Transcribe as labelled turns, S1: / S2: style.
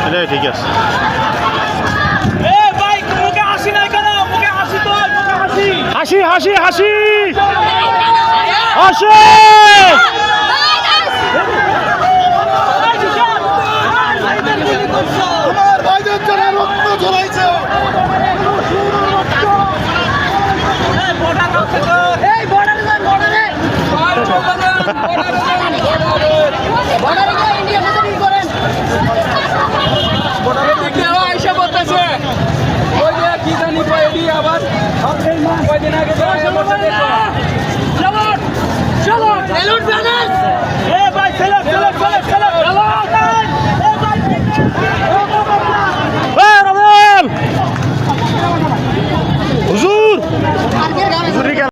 S1: এটাই ঠিক আছে। হাসি হাসি হাসি হাসি
S2: আমার ভাইদের জন্য রক্ত ঝরাইছে।
S3: চলো চলো